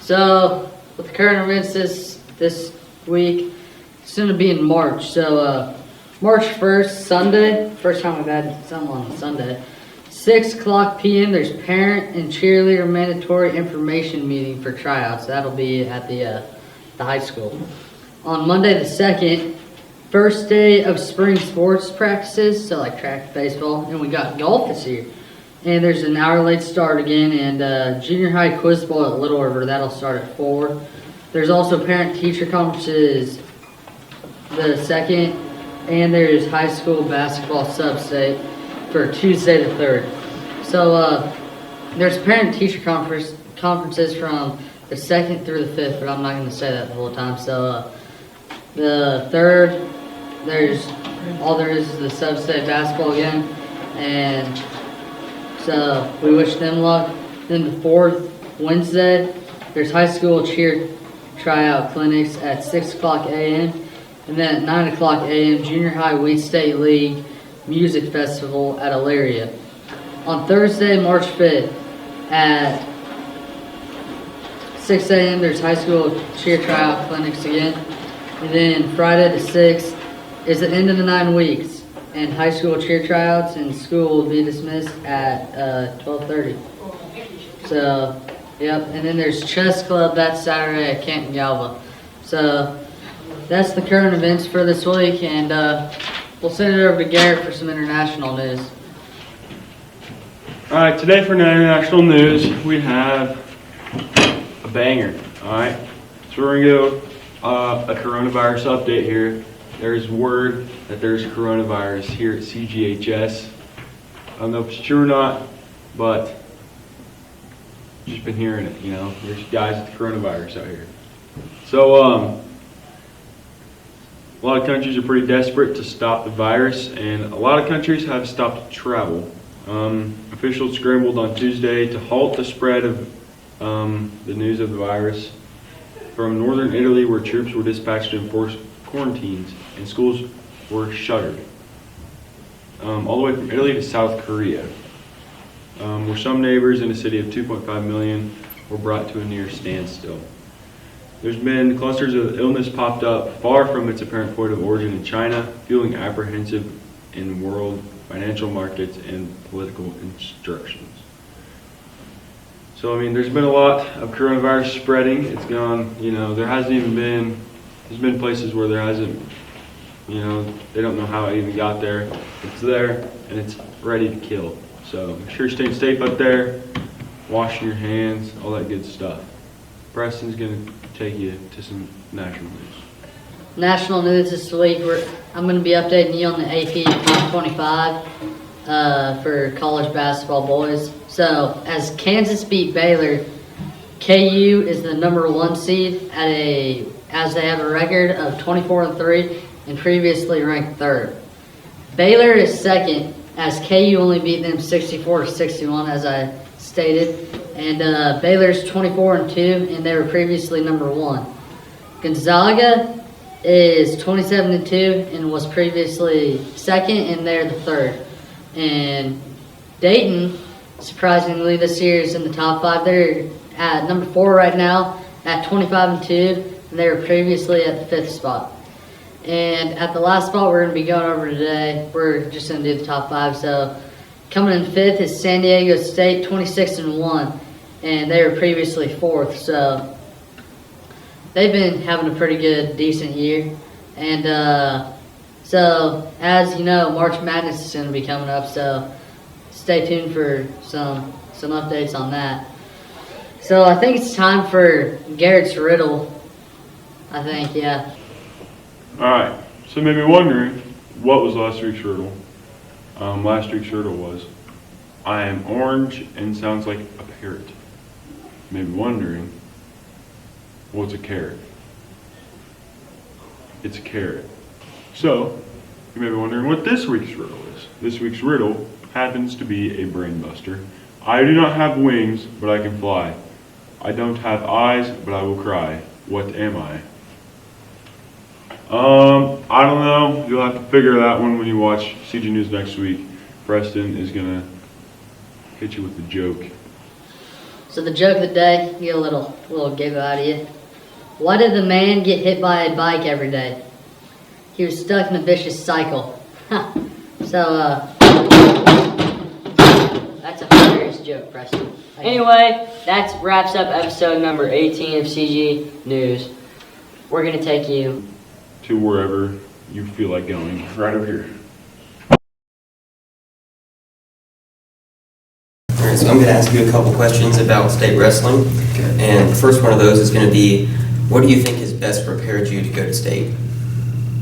So, with the current events this week, it's going to be in March. So, March 1st, Sunday, first time we've had something on Sunday, 6 o'clock p.m. there's parent and cheerleader mandatory information meeting for tryouts. That'll be at the high school. On Monday the 2nd, first day of spring sports practices, so like track, baseball, and we got golf this year. And there's an hour late start again, and junior high quiz bowl at Little River, that'll start at 4. There's also parent-teacher conferences the 2nd, and there's high school basketball sub-state for Tuesday the 3rd. So there's parent-teacher conferences from the 2nd through the 5th, but I'm not going to say that the whole time. So the 3rd, all there is the sub-state basketball game, and so we wish them luck. Then the 4th, Wednesday, there's high school cheer tryout clinics at 6 o'clock a.m. And then at 9 o'clock a.m., Junior High Wheat State League Music Festival at Elyria. On Thursday, March 5th, at 6 a.m., there's high school cheer tryout clinics again. And then Friday the 6th is the end of the 9 weeks. And high school cheer tryouts and school will be dismissed at 12:30. So, yep. And then there's chess club that Saturday at Canton-Galva. So that's the current events for this week, and we'll send it over to Garrett for some international news. All right, today for international news, we have a banger. All right, so we're gonna go a coronavirus update here. There's word that there's coronavirus here at CGHS. I don't know if it's true or not, but just been hearing it. You know, there's guys with the coronavirus out here. So a lot of countries are pretty desperate to stop the virus, and a lot of countries have stopped travel. Officials scrambled on Tuesday to halt the spread of the news of the virus from northern Italy, where troops were dispatched to enforce quarantines and schools were shuttered. All the way from Italy to South Korea, where some neighbors in a city of 2.5 million were brought to a near standstill. There's been clusters of illness popped up far from its apparent point of origin in China, fueling apprehensive in world financial markets and political instructions. So, I mean, there's been a lot of coronavirus spreading. It's gone, you know, there's been places where there hasn't, you know, they don't know how it even got there. It's there, and it's ready to kill. So make sure you're staying safe out there, washing your hands, all that good stuff. Preston's going to take you to some national news. National news this week, I'm going to be updating you on the AP Top 25 for college basketball boys. So, as Kansas beat Baylor, KU is the number 1 seed as they have a record of 24-3 and previously ranked 3rd. Baylor is 2nd, as KU only beat them 64-61, as I stated. And Baylor's 24-2, and they were previously number 1. Gonzaga is 27-2 and was previously 2nd, and they're the 3rd. And Dayton, surprisingly, this year is in the top 5. They're at number 4 right now at 25-2, and they were previously at the 5th spot. And at the last spot we're going to be going over today, we're just going to do the top 5. So coming in 5th is San Diego State, 26-1, and they were previously 4th. So they've been having a pretty good, decent year. And so as you know, March Madness is going to be coming up. So stay tuned for some updates on that. So I think it's time for Garrett's riddle. I think, yeah. Alright, so maybe wondering, what was last week's riddle? Last week's riddle was, I am orange and sounds like a parrot. Maybe wondering, what's a carrot? It's a carrot. So, you may be wondering what this week's riddle is. This week's riddle happens to be a brain buster. I do not have wings, but I can fly. I don't have eyes, but I will cry. What am I? I don't know. You'll have to figure that one when you watch CG News next week. Preston is going to hit you with the joke. So the joke of the day, get a little giggle out of you. Why did the man get hit by a bike every day? He was stuck in a vicious cycle. So, that's a hilarious joke, Preston. Anyway, that wraps up episode number 18 of CG News. We're going to take you To wherever you feel like going, right over here. All right, so I'm going to ask you a couple questions about state wrestling. Okay. And the first one of those is going to be, what do you think has best prepared you to go to state?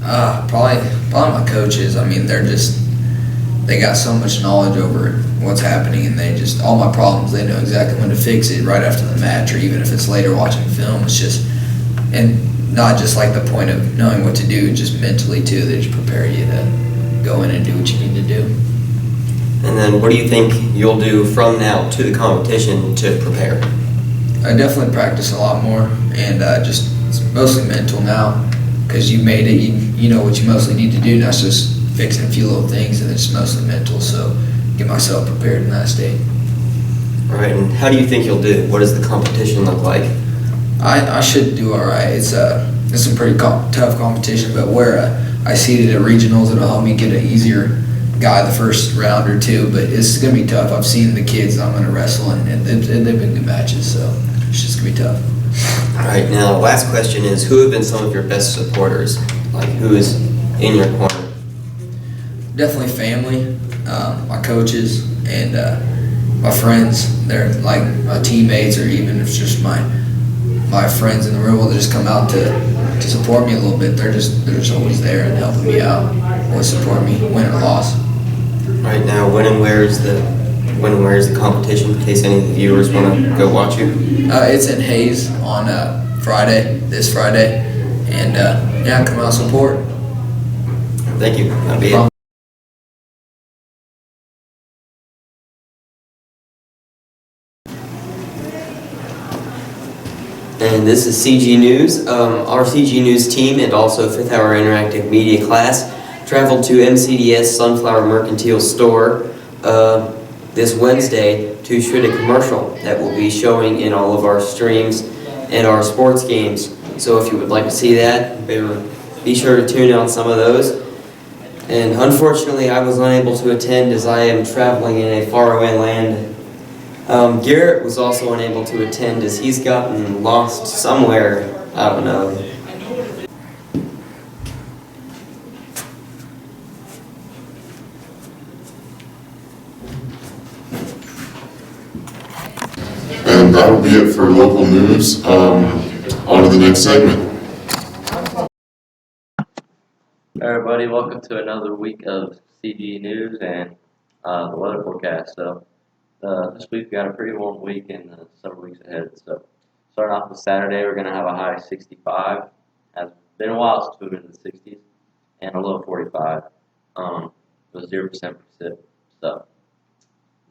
Probably my coaches. I mean, they got so much knowledge over what's happening, and all my problems, they know exactly when to fix it right after the match, or even if it's later watching film. It's just, and not just like the point of knowing what to do, just mentally too. They just prepare you to go in and do what you need to do. And then what do you think you'll do from now to the competition to prepare? I definitely practice a lot more, and it's mostly mental now, because you made it. You know what you mostly need to do. Now it's just fixing a few little things, and it's mostly mental. So get myself prepared in that state. All right, and how do you think you'll do? What does the competition look like? I should do all right. It's some pretty tough competition, but where I seeded at regionals, it'll help me get an easier guy the first round or two. But it's gonna be tough. I've seen the kids I'm gonna wrestle, and they've been good matches, so it's just gonna be tough. All right, now last question is, who have been some of your best supporters? Like, who is in your corner? Definitely family, my coaches, and my friends. They're like my teammates, or even if it's just my friends in the real world that just come out to support me a little bit. They're just always there and helping me out, always support me, win or loss. All right, now when and where is the competition, in case any of the viewers want to go watch you? It's in Hayes on this Friday, and come out and support. Thank you. That'll be it. And this is CG News. Our CG News team and also 5th Hour Interactive Media class traveled to MCDS Sunflower Mercantile Store this Wednesday to shoot a commercial that will be showing in all of our streams and our sports games. So if you would like to see that, be sure to tune in on some of those. And unfortunately, I was unable to attend as I am traveling in a faraway land. Garrett was also unable to attend as he's gotten lost somewhere. I don't know. And that'll be it for local news. On to the next segment. Everybody, welcome to another week of CG News and the weather forecast. So this week we got a pretty warm week and several weeks ahead. So starting off with Saturday, we're going to have a high 65. Has been a while since we've been in the 60s, and a low 45 with 0% precip. So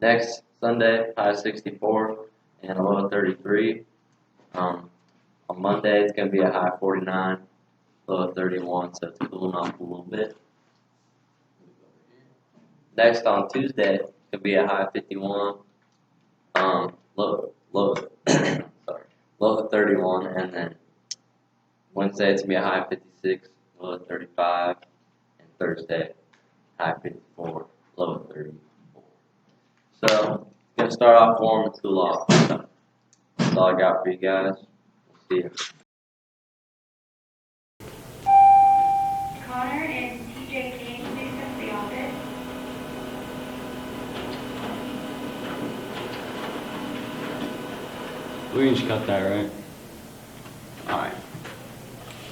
next Sunday, high 64 and a low 33. On Monday, it's going to be a high 49. Low 31, so it's cooling off a little bit. Next on Tuesday, it's gonna be a high 51, low low 31, and then Wednesday it's gonna be a high 56, low 35, and Thursday high 54, low 34. So gonna start off warm and cool off. So, that's all I got for you guys. We'll see you. Connor and TJ King, please come to the office. We can just cut that, right?